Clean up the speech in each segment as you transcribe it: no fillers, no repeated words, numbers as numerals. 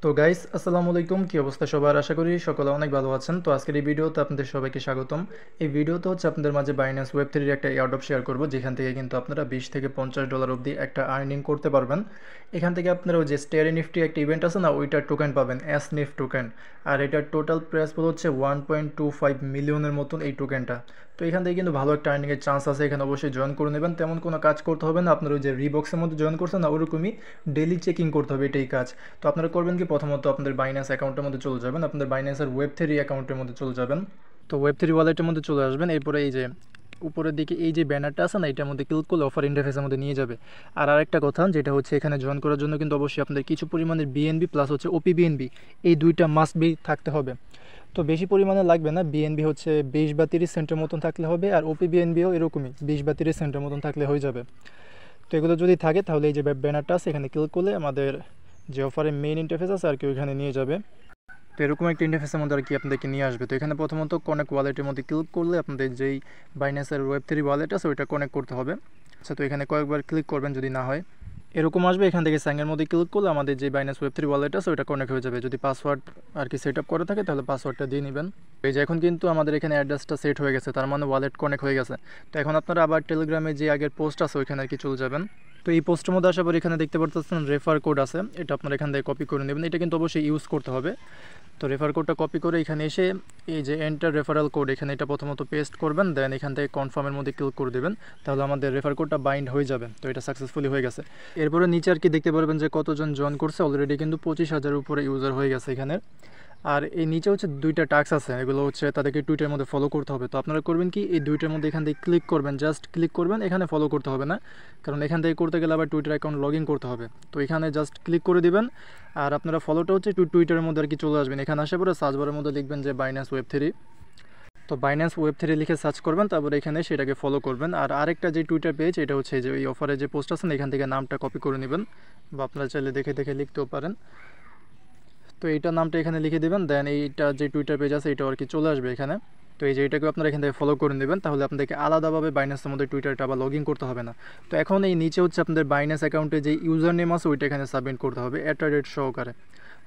তো গাইস আসসালামু আলাইকুম, কি অবস্থা সবার? আশা করি সকলে অনেক ভালো আছেন। তো আজকের এই ভিডিওতে আপনাদের সবাইকে স্বাগতম। এই ভিডিওতে হচ্ছে আপনাদের মাঝে বাইন্যান্স ওয়েব থ্রির একটা এয়ারড্রপ শেয়ার করব, যেখান থেকে কিন্তু আপনারা $20 থেকে $50 অবধি একটা আর্নিং করতে পারবেন। এখান থেকে আপনারা ওই যে স্টেয়ারি নিফটি একটা ইভেন্ট আছে না, ওইটার টোকেন পাবেন, এস নিফ টোকেন। আর এটার টোটাল প্রাইস হচ্ছে 1.25 মিলিয়নের মতন এই টোকেনটা। তো এখান থেকে কিন্তু ভালো একটা আর্নিংয়ের চান্স আছে, এখানে অবশ্যই জয়েন করে নেবেন। তেমন কোনো কাজ করতে হবে না, আপনার ওই যে রিবক্সের মধ্যে জয়েন করছেন না, ওরকমই ডেলি চেকিং করতে হবে, এটাই কাজ। তো আপনারা করবেন কি, প্রথমত আপনাদের বাইন্যান্স অ্যাকাউন্টের মধ্যে চলে যাবেন, আপনাদের বাইন্যান্সের ওয়েব থ্রি অ্যাকাউন্টের মধ্যে চলে যাবেন। তো ওয়েব থ্রি ওয়ালেটের মধ্যে চলে আসবেন। এরপরে এই যে উপরের দিকে এই যে ব্যানারটা আছে না, এটার মধ্যে ক্লিক করলে অফার ইন্টারফেসের মধ্যে নিয়ে যাবে। আর আরেকটা কথা যেটা হচ্ছে, এখানে জয়েন করার জন্য কিন্তু অবশ্যই আপনাদের কিছু পরিমাণের বিএনবি প্লাস হচ্ছে ওপি বিএনবি, এই দুইটা মাস্ট বি থাকতে হবে। তো বেশি পরিমাণে লাগবে না, বিএনবি হচ্ছে 20 বা 30 সেন্টের মতন থাকলে হবে, আর ওপি বিএনবিও এরকমই 20 বা 30 সেন্টের মতন থাকলে হয়ে যাবে। তো এগুলো যদি থাকে তাহলে এই যে ব্যানারটা আছে এখানে ক্লিক করলে আমাদের যে অফারের মেইন ইন্টারফেস আছে আর কি ওইখানে নিয়ে যাবে। তো এরকম একটা ইন্টারফেসের মধ্যে আর কি আপনাদেরকে নিয়ে আসবে। তো এখানে প্রথমত কনেক্ট ওয়ালেটের মধ্যে ক্লিক করলে আপনাদের যেই বাইন্যান্সের ওয়েব থ্রি ওয়ালেট আছে ওইটা কনেক্ট করতে হবে। আচ্ছা, তো এখানে কয়েকবার ক্লিক করবেন, যদি না হয় এরকম আসবে। এখান থেকে সাইনের মধ্যে ক্লিক করলে আমাদের যে বাইন্যান্স ওয়েব থ্রি ওয়ালেট আছে ওইটা কনেক্ট হয়ে যাবে। যদি পাসওয়ার্ড আর কি সেট আপ করা থাকে তাহলে পাসওয়ার্ডটা দিয়ে নেবেন। এই যে এখন কিন্তু আমাদের এখানে অ্যাড্রেসটা সেট হয়ে গেছে, তার মানে ওয়ালেট কনেক্ট হয়ে গেছে। তো এখন আপনারা আবার টেলিগ্রামে যে আগের পোস্ট আছে ওইখানে আর কি চলে যাবেন। তো এই পোস্টের মধ্যে আসার পর এখানে দেখতে পাচ্ছেন রেফার কোড আছে, এটা আপনারা এখান থেকে কপি করে নেবেন। এটা কিন্তু অবশ্যই ইউজ করতে হবে। তো রেফার কোডটা কপি করে এখানে এসে এই যে এন্টার রেফারাল কোড, এখানে এটা প্রথমত পেস্ট করবেন, দেন এখান থেকে কনফার্মের মধ্যে ক্লিক করে দেবেন। তাহলে আমাদের রেফার কোডটা বাইন্ড হয়ে যাবে। তো এটা সাকসেসফুলি হয়ে গেছে। এরপরে নিচে আর কি দেখতে পারবেন যে কতজন জয়েন করছে, অলরেডি কিন্তু 25,000 উপরে ইউজার হয়ে গেছে এখানে। আর এই নিচে হচ্ছে দুইটা টাস্ক আছে, এগুলো হচ্ছে তাদেরকে টুইটারের মধ্যে ফলো করতে হবে। তো আপনারা করবেন কি, এই দুইটার মধ্যে এখান থেকে ক্লিক করবেন, জাস্ট ক্লিক করবেন, এখানে ফলো করতে হবে না, কারণ এখান থেকে করতে গেলে আবার টুইটার অ্যাকাউন্ট লগ ইন করতে হবে। তো এখানে জাস্ট ক্লিক করে দিবেন। আর আপনারা ফলোটা হচ্ছে টুইটারের মধ্যে আর কি চলে আসবেন। এখানে আসার পরে সার্চ বারের মধ্যে লিখবেন যে বাইন্যান্স ওয়েব থ্রি। তো বাইন্যান্স ওয়েব থ্রি লিখে সার্চ করবেন, তারপরে এখানে সেটাকে ফলো করবেন। আর আরেকটা যে টুইটার পেজ, এটা হচ্ছে যে ওই অফারে যে পোস্ট আছে এখান থেকে নামটা কপি করে নেবেন, বা আপনারা চাইলে দেখে দেখে লিখতেও পারেন। তো এইটার নামটা এখানে লিখে দেবেন, দেন এইটা যে টুইটার পেজ আছে এটা আর কি চলে আসবে এখানে। তো এই যে এটাকে আপনারা এখান থেকে ফলো করে নেবেন, তাহলে আপনাদেরকে আলাদাভাবে বাইন্যান্সের মধ্যে টুইটারটা আবার লগ ইন করতে হবে না। তো এখন এই নিচে হচ্ছে আপনাদের বাইন্যান্স অ্যাকাউন্টে যে ইউজার নেম আছে ওইটা এখানে সাবমিট করতে হবে @, সহকারে।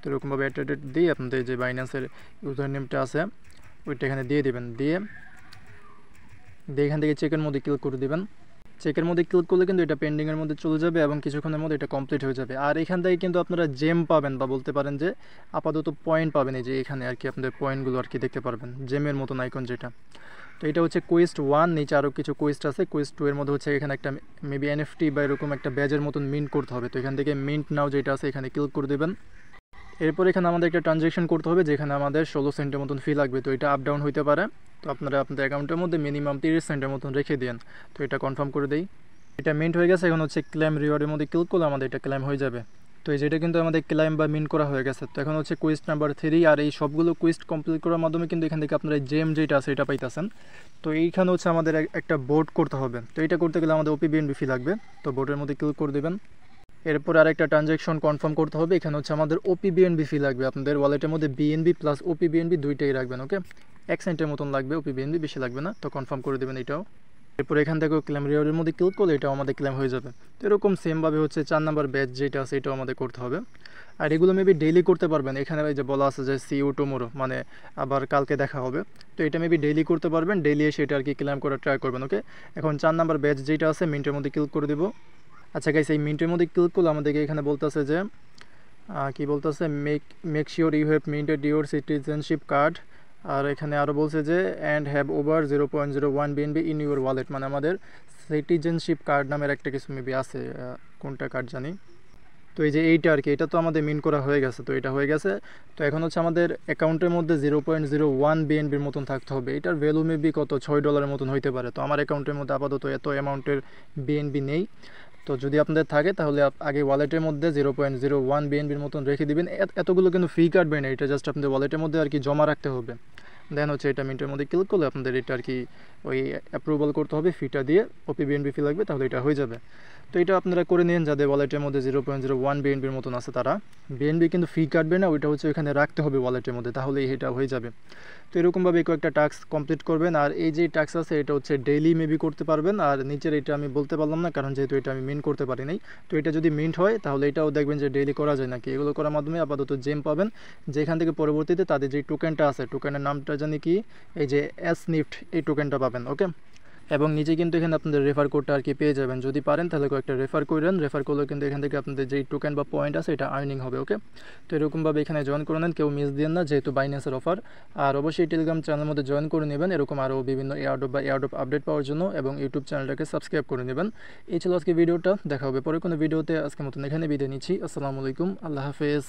তো এরকমভাবে @, দিয়ে আপনাদের যে বাইন্যান্সের ইউজার নেমটা আছে ওইটা এখানে দিয়ে দেবেন, দিয়ে এখান থেকে চেকের মধ্যে ক্লিক করে দেবেন। চেকের মধ্যে ক্লিক করলে কিন্তু এটা পেন্ডিংয়ের মধ্যে চলে যাবে এবং কিছুক্ষণের মধ্যে এটা কমপ্লিট হয়ে যাবে। আর এখান থেকে কিন্তু আপনারা জেম পাবেন, বা বলতে পারেন যে আপাতত পয়েন্ট পাবেন। এই যে এখানে আর কি আপনাদের পয়েন্টগুলো আর কি দেখতে পারবেন, জেমের মতন আইকন যেটা। তো এটা হচ্ছে কোয়েস্ট 1, নিচে আরও কিছু কোয়েস্ট আছে। কোয়েস্ট 2 এর মধ্যে হচ্ছে এখানে একটা মেবি এনএফটি বা এরকম একটা ব্যাজের মতন মিন্ট করতে হবে। তো এখান থেকে মিন্ট নাও যেটা আছে এখানে ক্লিক করে দেবেন। এরপর এখানে আমাদের একটা ট্রানজ্যাকশন করতে হবে, যেখানে আমাদের 16 সেন্টের মতন ফি লাগবে। তো এটা আপ ডাউন হইতে পারে, তো আপনারা আপনাদের অ্যাকাউন্টের মধ্যে মিনিমাম 30 সেন্টের মতন রেখে দিন। তো এটা কনফার্ম করে দেই। এটা মিন্ট হয়ে গেছে। এখন হচ্ছে ক্লেম রিওয়ার্ডের মধ্যে ক্লিক করলে আমাদের এটা ক্লেম হয়ে যাবে। তো এই যেটা কিন্তু আমাদের ক্লেম বা মিন্ট করা হয়ে গেছে। তো এখন হচ্ছে কুইস্ট নাম্বার 3, আর এই সবগুলো কুইস্ট কমপ্লিট করার মাধ্যমে কিন্তু এখান থেকে আপনারা জেম যেটা আছে এটা পাইতেছেন। তো এইখানে হচ্ছে আমাদের একটা বোর্ড করতে হবে। তো এটা করতে গেলে আমাদের ওপি বিএনবি ফি লাগবে। তো বোর্ডের মধ্যে ক্লিক করে দেবেন। এরপর আরেকটা ট্রানজ্যাকশন কনফার্ম করতে হবে। এখানে হচ্ছে আমাদের ওপি বিএনবি ফি লাগবে। আপনাদের ওয়ালেটের মধ্যে বিএনবি প্লাস ওপি বিএনবি দুইটাই রাখবেন, ওকে। 1 সেন্টের মতন লাগবে, ওপি বিএনবি বেশি লাগবে না। তো কনফার্ম করে দেবেন এটাও। এরপর এখান থেকে ক্লেম রিওয়ার্ডের মধ্যে ক্লিক করলে এটাও আমাদের ক্লেম হয়ে যাবে। তো এরকম সেমভাবে হচ্ছে 4 নাম্বার ব্যাচ যেটা আছে এটাও আমাদের করতে হবে। আর এগুলো মেবি ডেইলি করতে পারবেন। এখানে এই যে বলা আছে যে সি ইউ টুমোরো, মানে আবার কালকে দেখা হবে। তো এটা মেবি ডেইলি করতে পারবেন, ডেইলি এসে এটা আর কি ক্লেম করার ট্রাই করবেন, ওকে। এখন 4 নাম্বার ব্যাচ যেটা আছে মিন্টের মধ্যে ক্লিক করে দেবো। আচ্ছা গাইস, এই মিন্টের মধ্যে ক্লিক করলে আমাদেরকে এখানে বলতেছে যে কি বলতেছে, make sure you have minted your citizenship card. আর এখানে আরও বলছে যে and have over 0.01 BNB in your wallet, মানে আমাদের সিটিজেনশিপ কার্ড নামের একটা কিছু মেবি আছে, কোনটা কার্ড জানি। তো এই যে এইটা আর কি, এটা তো আমাদের মিন করা হয়ে গেছে। তো এটা হয়ে গেছে। তো এখন হচ্ছে আমাদের অ্যাকাউন্টের মধ্যে 0.01 বিএনবির মতন থাকতে হবে। এটার ভ্যালু মেবি কত, $6 মতন হইতে পারে। তো আমার অ্যাকাউন্টের মধ্যে আপাতত এত অ্যামাউন্টের বিএনবি নেই। তো যদি আপনাদের থাকে তাহলে আগে ওয়ালেটের মধ্যে 0.01 বিএনবির মতন রেখে দিবেন। এতগুলো কিন্তু ফ্রি কাটবে না, এটা জাস্ট আপনাদের ওয়ালেটের মধ্যে আর কি জমা রাখতে হবে। দেন হচ্ছে এটা মিন্টের মধ্যে ক্লিক করলে আপনাদের এটা আর কি ওই অ্যাপ্রুভাল করতে হবে, ফিটা দিয়ে ওপি বিএনবি ফি লাগবে, তাহলে এটা হয়ে যাবে। তো এটা আপনারা করে নিন যাদের ওয়ালেটের মধ্যে 0.01 বিএনবির মতন আছে তারা। বিএনবি কিন্তু ফি কাটবে না, ওইটা হচ্ছে এখানে রাখতে হবে ওয়ালেটের মধ্যে, তাহলেই এটা হয়ে যাবে। তো এরকমভাবে কয়েকটা টাস্ক কমপ্লিট করবেন। আর এই যে টাস্ক আছে এটা হচ্ছে ডেইলি মেবি করতে পারবেন। আর নিচের এটা আমি বলতে পারলাম না, কারণ যেহেতু এটা আমি মিন্ট করতে পারি নাই। তো এটা যদি মিন্ট হয় তাহলে এটাও দেখবেন যে ডেইলি করা যায় নাকি। এগুলো করার মাধ্যমে আপাতত জেম পাবেন, যেখান থেকে পরবর্তীতে তাদের যে টোকেনটা আছে, টোকেনের নামটা জানি কি, এই যে SNIFT, এই টোকেনটা পাবেন। ওকে, এবং নিজে কিন্তু এখানে আপনাদের রেফার কোডটা আর কি পেয়ে যাবেন। যদি পারেন তাহলে কয়েকটা রেফার করেন, রেফার করলেও কিন্তু এখান থেকে আপনাদের যেই টোকেন বা পয়েন্ট আছে এটা আর্নিং হবে। ওকে, তো এরকমভাবে এখানে জয়েন করে নেন, কেউ মিস দিন না, যেহেতু বাইন্যান্সের অফার। আর অবশ্যই টেলিগ্রাম চ্যানেলের মধ্যে জয়েন করে নেবেন এরকম আরও বিভিন্ন এয়ারড্রপ বা এয়ারড্রপ আপডেট পাওয়ার জন্য, এবং ইউটিউব চ্যানেলটাকে সাবস্ক্রাইব করে নেবেন। এই ছিল আজকে ভিডিওটা, দেখা হবে পরে কোনো ভিডিওতে। আজকের মতন এখানে বিদায় নিচ্ছি। আসসালামু আলাইকুম, আল্লাহ হাফেজ।